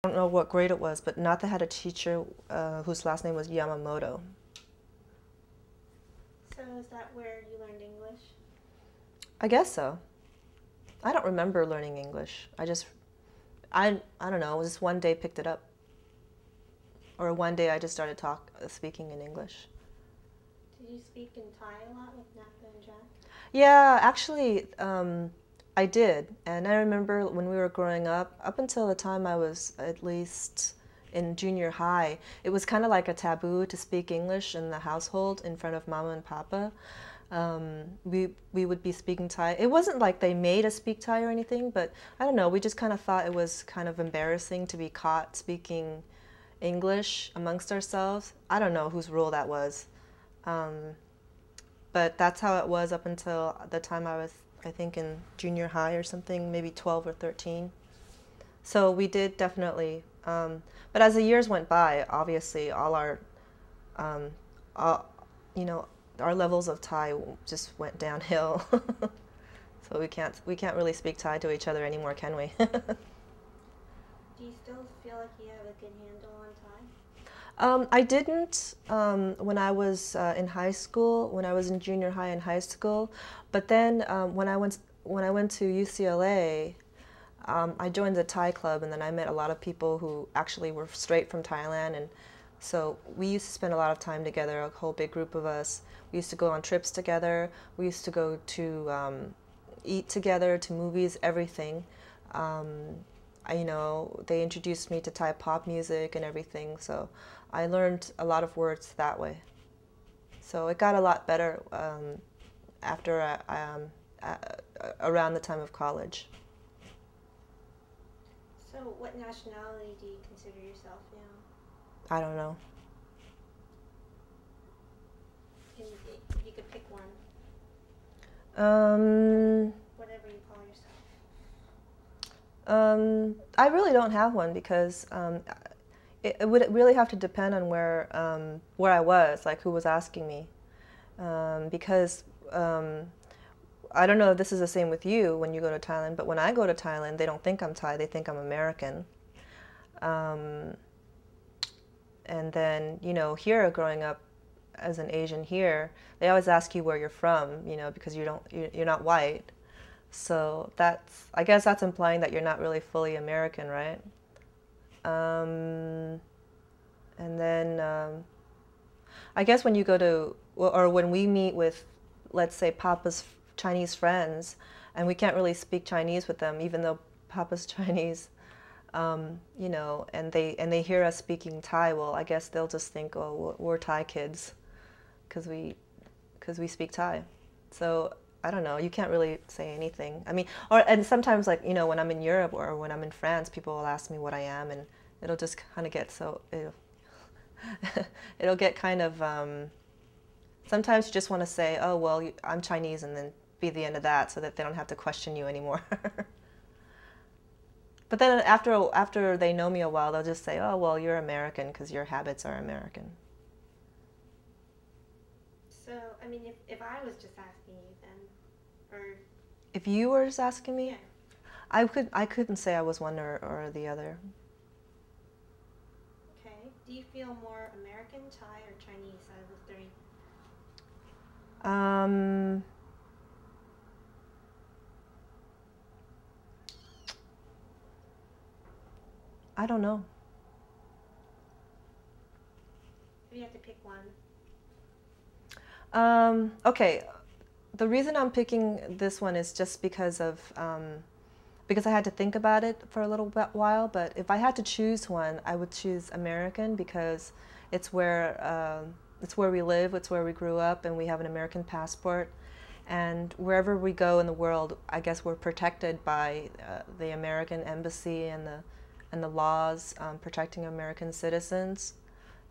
I don't know what grade it was, but Natha had a teacher whose last name was Yamamoto. So is that where you learned English? I guess so. I don't remember learning English. I don't know, just one day picked it up. Or one day I just started speaking in English. Did you speak in Thai a lot with Natha and Jack? Yeah, actually, I did. And I remember when we were growing up until the time I was at least in junior high, it was kind of like a taboo to speak English in the household in front of Mama and Papa. We would be speaking Thai. It wasn't like they made us speak Thai or anything, but I don't know, we just kind of thought it was kind of embarrassing to be caught speaking English amongst ourselves. I don't know whose rule that was. Um, but that's how it was up until the time I was, I think, in junior high or something, maybe 12 or 13. So we did definitely. But as the years went by, obviously, um, all, you know, our levels of Thai just went downhill. So we can't really speak Thai to each other anymore, can we? Do you still feel like you have a good handle on Thai? I didn't when I was in high school, when I was in junior high and high school. But then when I went to UCLA, I joined the Thai club, and then I met a lot of people who actually were straight from Thailand, and so we used to spend a lot of time together, a whole big group of us. We used to go on trips together. We used to go to eat together, to movies, everything. Um, they introduced me to Thai pop music and everything, so I learned a lot of words that way. So it got a lot better after uh, around the time of college. So what nationality do you consider yourself now? I don't know. If you could pick one, Um, whatever you call yourself. I really don't have one because it would really have to depend on where I was, like who was asking me. Because I don't know if this is the same with you when you go to Thailand, but when I go to Thailand, they don't think I'm Thai, they think I'm American. Um, and then, here growing up as an Asian here, they always ask you where you're from, because you're not white. So I guess that's implying that you're not really fully American, right? Um, and then I guess when you go to, or when we meet with, let's say, Papa's Chinese friends, and we can't really speak Chinese with them, even though Papa's Chinese, and they hear us speaking Thai. Well, I guess they'll just think, oh, we're Thai kids, because we speak Thai. So I don't know. You can't really say anything. I mean, and sometimes like when I'm in Europe or when I'm in France, people will ask me what I am, and it'll just kind of get it'll get kind of. Sometimes you just want to say, oh well, I'm Chinese, and then be the end of that, so that they don't have to question you anymore. But then after they know me a while, they'll just say, oh well, you're American because your habits are American. So, I mean, if I was just asking you then, or If you were just asking me, yeah, I couldn't say I was one or the other. okay. Do you feel more American, Thai, or Chinese out of the three? Um, I don't know. If you have to pick one. Okay, the reason I'm picking this one is just because I had to think about it for a little while. But if I had to choose one, I would choose American because it's where we live, it's where we grew up, and we have an American passport. And wherever we go in the world, I guess we're protected by the American embassy and the laws protecting American citizens.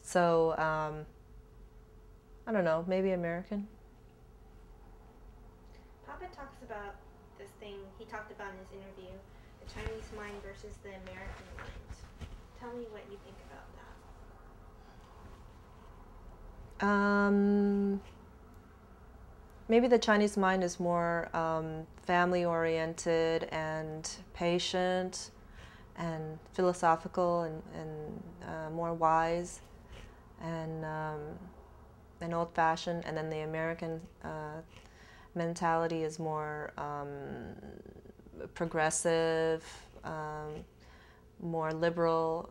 So I don't know, maybe American. Papa talks about this thing he talked about in his interview, the Chinese mind versus the American mind. Tell me what you think about Um, Maybe the Chinese mind is more family oriented and patient and philosophical and more wise and old-fashioned, and then the American mentality is more progressive, more liberal,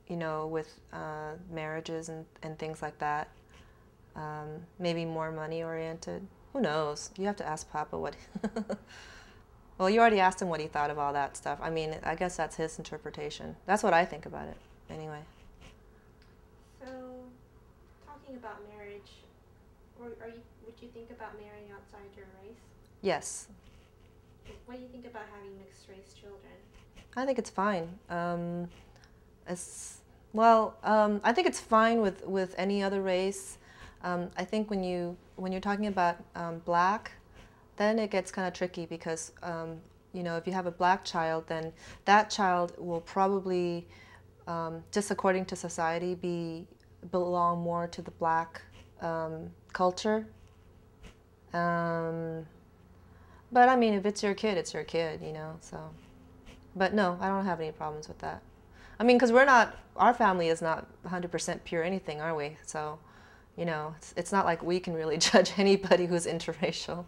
with marriages and things like that. Maybe more money-oriented. Who knows? You have to ask Papa what... Well, you already asked him what he thought of all that stuff. I mean, I guess that's his interpretation. That's what I think about it, anyway. So, talking about marriage, would you think about marrying outside your race? Yes. What do you think about having mixed race children? I think it's fine. I think it's fine with any other race. I think when you're talking about black, then it gets kind of tricky because if you have a black child, then that child will probably, just according to society, belong more to the black culture. But I mean, if it's your kid, it's your kid, so. But no, I don't have any problems with that. I mean, because our family is not 100% pure anything, are we? So, it's not like we can really judge anybody who's interracial.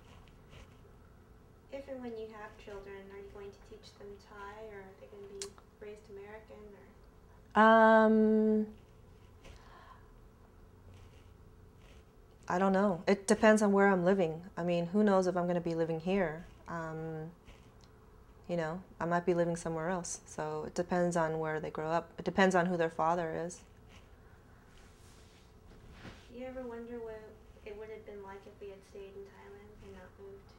If and when you have children, are you going to teach them Thai, or are they going to be raised American, or? I don't know. It depends on where I'm living. I mean, who knows if I'm going to be living here? I might be living somewhere else. So it depends on where they grow up. It depends on who their father is. Do you ever wonder what it would have been like if we had stayed in Thailand and not moved?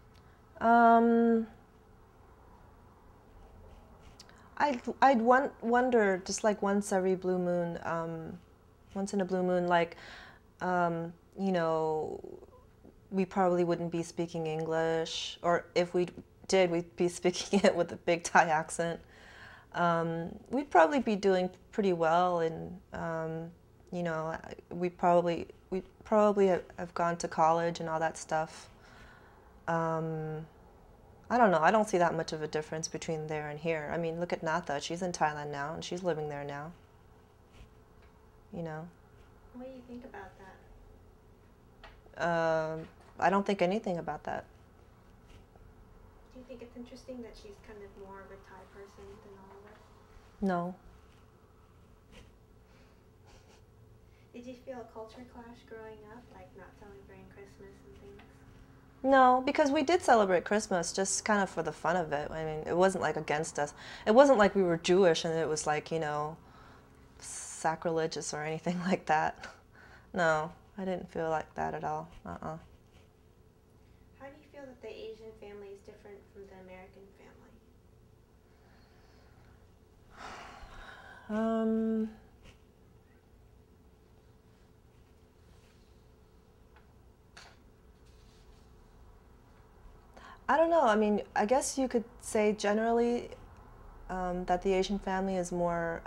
I'd wonder, just like once every blue moon, once in a blue moon, like, we probably wouldn't be speaking English, or if we did, we'd be speaking it with a big Thai accent. We'd probably be doing pretty well, and we'd probably have gone to college and all that stuff. I don't know. I don't see that much of a difference between there and here. I mean, look at Natha. She's in Thailand now, and she's living there now. What do you think about that? I don't think anything about that. Do you think it's interesting that she's kind of more of a Thai person than all of us? No. Did you feel a culture clash growing up, like not celebrating Christmas and things? No, because we did celebrate Christmas just kind of for the fun of it. I mean, it wasn't like against us. It wasn't like we were Jewish and it was like, sacrilegious or anything like that. No, I didn't feel like that at all. How do you feel that the Asian family is different from the American family? I don't know. I mean, I guess you could say generally that the Asian family is more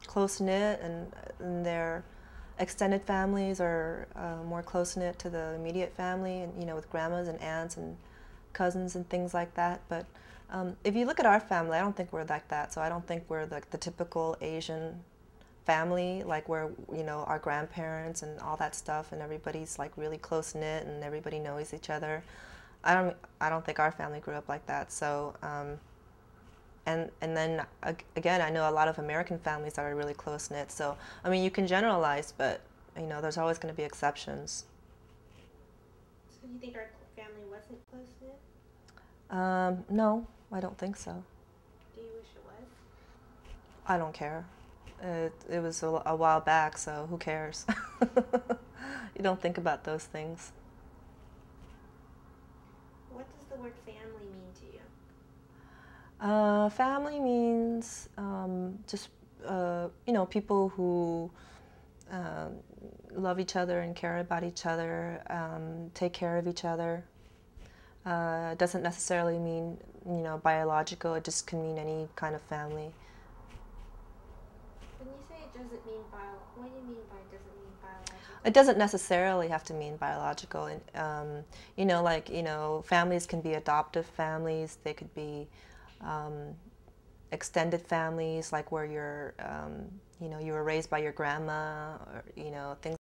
close-knit, and their extended families are more close-knit to the immediate family, and with grandmas and aunts and cousins and things like that. But if you look at our family, I don't think we're like that. So I don't think we're like the typical Asian family, like where our grandparents and all that stuff, and everybody's like really close-knit and everybody knows each other. I don't think our family grew up like that. So, and then again, I know a lot of American families that are really close knit. So, I mean, you can generalize, but there's always going to be exceptions. So, you think our family wasn't close knit? No, I don't think so. Do you wish it was? I don't care. It was a while back, so who cares? You don't think about those things. What does the word family mean to you? Family means just people who love each other and care about each other, take care of each other. It doesn't necessarily mean biological. It just can mean any kind of family. When you say it doesn't mean what do you mean by it doesn't mean biological? It doesn't necessarily have to mean biological. And, families can be adoptive families. They could be, extended families, like where you're, you know, you were raised by your grandma, or, you know, things